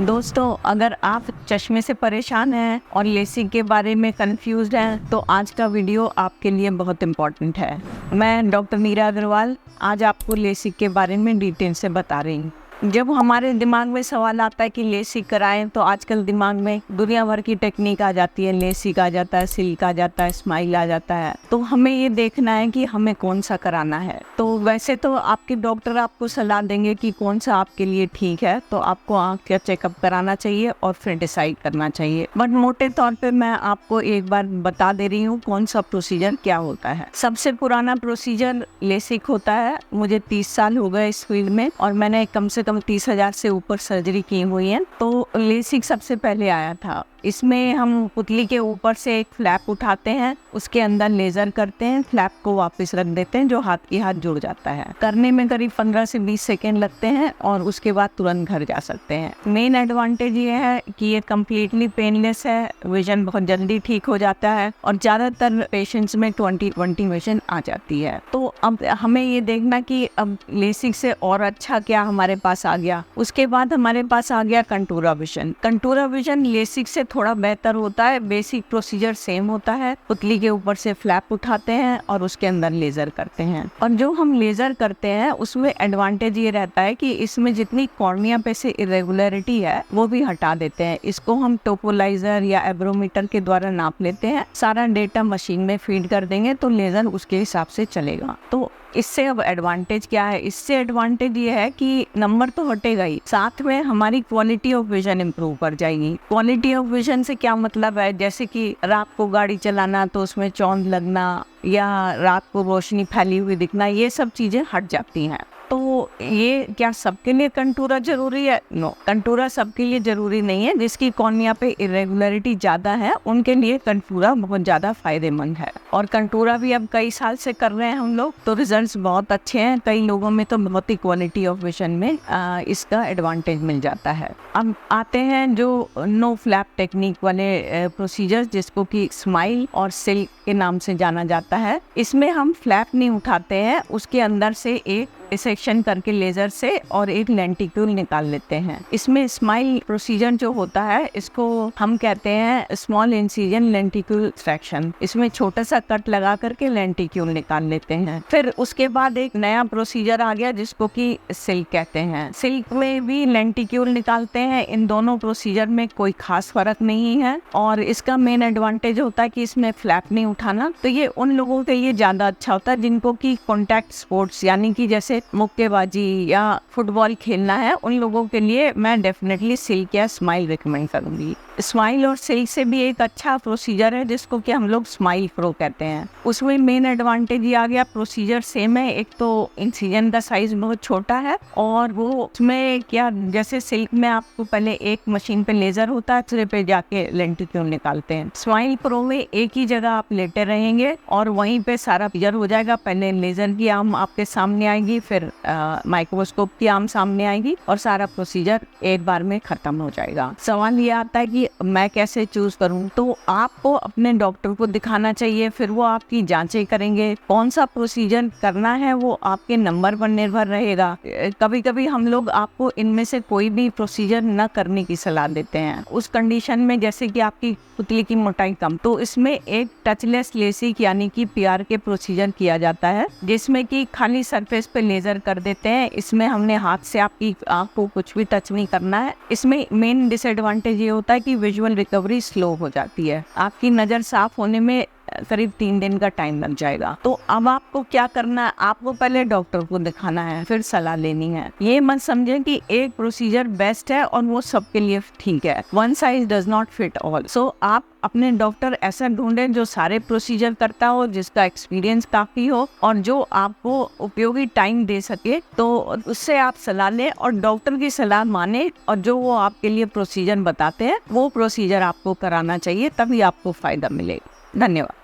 दोस्तों, अगर आप चश्मे से परेशान हैं और लेसिक के बारे में कंफ्यूज्ड हैं तो आज का वीडियो आपके लिए बहुत इम्पोर्टेंट है। मैं डॉक्टर मीरा अग्रवाल आज आपको लेसिक के बारे में डिटेल से बता रही हूँ। जब हमारे दिमाग में सवाल आता है कि लेसिक कराएं तो आजकल दिमाग में दुनिया भर की टेक्निक आ जाती है। लेसिक आ जाता है, सिल्क आ जाता है, स्माइल आ जाता है। तो हमें ये देखना है कि हमें कौन सा कराना है। तो वैसे तो आपके डॉक्टर आपको सलाह देंगे कि कौन सा आपके लिए ठीक है, तो आपको आँख का चेकअप कराना चाहिए और फिर डिसाइड करना चाहिए। बट मोटे तौर पे मैं आपको एक बार बता दे रही हूँ कौन सा प्रोसीजर क्या होता है। सबसे पुराना प्रोसीजर लेसिक होता है। मुझे 30 साल हो गए इस फील्ड में और मैंने कम से कम 30,000 से ऊपर सर्जरी की हुई है। तो लेसिक सबसे पहले आया था। इसमें हम पुतली के ऊपर से एक फ्लैप उठाते हैं, उसके अंदर लेजर करते हैं, फ्लैप को वापस रख देते हैं जो हाथ के हाथ जुड़ जाता है। करने में करीब 15 से 20 सेकेंड लगते हैं और उसके बाद तुरंत घर जा सकते हैं। मेन एडवांटेज ये है कि ये कम्प्लीटली पेनलेस है, विजन बहुत जल्दी ठीक हो जाता है और ज़्यादातर पेशेंट्स में 20/20 विजन आ जाती है। तो अब हमें ये देखना कि अब लेसिक से और अच्छा क्या हमारे पास आ गया। उसके बाद हमारे पास आ गया Contoura vision. Contoura vision LASIK से थोड़ा बेहतर होता है। बेसिक प्रोसीजर सेम होता है। पुतली के ऊपर से फ्लैप उठाते हैं और उसके अंदर लेजर करते हैं। और जो हम लेजर करते हैं उसमें एडवांटेज ये रहता है कि इसमें जितनी कॉर्निया पे से इरेगुलरिटी है वो भी हटा देते हैं। इसको हम टोपोलाइजर या एब्रोमीटर के द्वारा नाप लेते हैं। सारा डेटा मशीन में फीड कर देंगे तो लेजर उसके हिसाब से चलेगा। तो इससे अब एडवांटेज क्या है? इससे एडवांटेज ये है कि नंबर तो हटेगा ही, साथ में हमारी क्वालिटी ऑफ विजन इम्प्रूव कर जाएगी। क्वालिटी ऑफ विजन से क्या मतलब है? जैसे कि रात को गाड़ी चलाना तो उसमें चौंध लगना या रात को रोशनी फैली हुई दिखना, ये सब चीजें हट जाती हैं। तो ये क्या सबके लिए कंटूरा जरूरी है? नो, कंटूरा सबके लिए जरूरी नहीं है। जिसकी कॉर्निया पे इरेगुलरिटी ज़्यादा है उनके लिए कंटूरा बहुत ज़्यादा फायदेमंद है। और कंटूरा भी अब कई साल से कर रहे हैं हम लोग, तो रिजल्ट्स बहुत अच्छे हैं। कई लोगों में तो बहुत ही क्वालिटी ऑफ विजन में इसका एडवांटेज मिल जाता है। अब आते हैं जो नो फ्लैप टेक्निक वाले प्रोसीजर, जिसको कि स्माइल और सिल्क के नाम से जाना जाता है। इसमें हम फ्लैप नहीं उठाते हैं, उसके अंदर से एक डिसेक्शन करके लेजर से और एक लेंटिक्यूल निकाल लेते हैं। इसमें स्माइल प्रोसीजर जो होता है इसको हम कहते हैं स्मॉल इंसिजन लेंटिक्यूल एक्सट्रैक्शन। इसमें छोटा सा कट लगा करके लेंटिक्यूल निकाल लेते हैं। फिर उसके बाद एक नया प्रोसीजर आ गया जिसको कि सिल्क कहते हैं। सिल्क में भी लेंटिक्यूल निकालते हैं। इन दोनों प्रोसीजर में कोई खास फर्क नहीं है और इसका मेन एडवांटेज होता है कि इसमें फ्लैप नहीं उठाना। तो ये उन लोगों के लिए ज्यादा अच्छा होता है जिनको की कॉन्टैक्ट स्पोर्ट्स यानी कि जैसे मुक्केबाजी या फुटबॉल खेलना है, उन लोगों के लिए मैं डेफिनेटली सिल्क या स्माइल रिकमेंड करूंगी। स्माइल और सिल्क से भी एक अच्छा प्रोसीजर है जिसको कि हम लोग स्माइल प्रो कहते हैं। उसमें मेन एडवांटेज ये आ गया, प्रोसीजर सेम है। एक तो इंसिजन का साइज बहुत छोटा है और वो उसमें क्या, जैसे सिल्क में आपको पहले एक मशीन पे लेजर होता है, दूसरे पे जाके लेंटिक्यूल निकालते हैं। स्माइल प्रो में एक ही जगह आप लेटे रहेंगे और वहीं पे सारा प्रोसीजर हो जाएगा। पहले लेजर की आर्म आपके सामने आएगी, फिर माइक्रोस्कोप की आर्म सामने आएगी और सारा प्रोसीजर एक बार में खत्म हो जाएगा। सवाल ये आता है कि मैं कैसे चूज करूं? तो आपको अपने डॉक्टर को दिखाना चाहिए, फिर वो आपकी जांचें करेंगे। कौन सा प्रोसीजर करना है वो आपके नंबर पर निर्भर रहेगा। कभी कभी हम लोग आपको इनमें से कोई भी प्रोसीजर न करने की सलाह देते हैं। उस कंडीशन में जैसे कि आपकी पुतली की मोटाई कम, तो इसमें एक टचलेस लेसिक यानी कि पीआर के प्रोसीजर किया जाता है, जिसमें कि खाली सरफेस पे लेजर कर देते हैं। इसमें हमने हाथ से आपकी आँख को कुछ भी टच नहीं करना है। इसमें मेन डिसएडवांटेज ये होता है कि विजुअल रिकवरी स्लो हो जाती है। आपकी नज़र साफ होने में करीब 3 दिन का टाइम लग जाएगा। तो अब आपको क्या करना है? आपको पहले डॉक्टर को दिखाना है, फिर सलाह लेनी है। ये मत समझें कि एक प्रोसीजर बेस्ट है और वो सबके लिए ठीक है। One size does not fit all. So आप अपने डॉक्टर ऐसा ढूंढें जो सारे प्रोसीजर करता हो, जिसका एक्सपीरियंस काफ़ी हो और जो आपको उपयोगी टाइम दे सके। तो उससे आप सलाह लें और डॉक्टर की सलाह माने और जो वो आपके लिए प्रोसीजर बताते हैं वो प्रोसीजर आपको कराना चाहिए, तभी आपको फ़ायदा मिलेगा। धन्यवाद।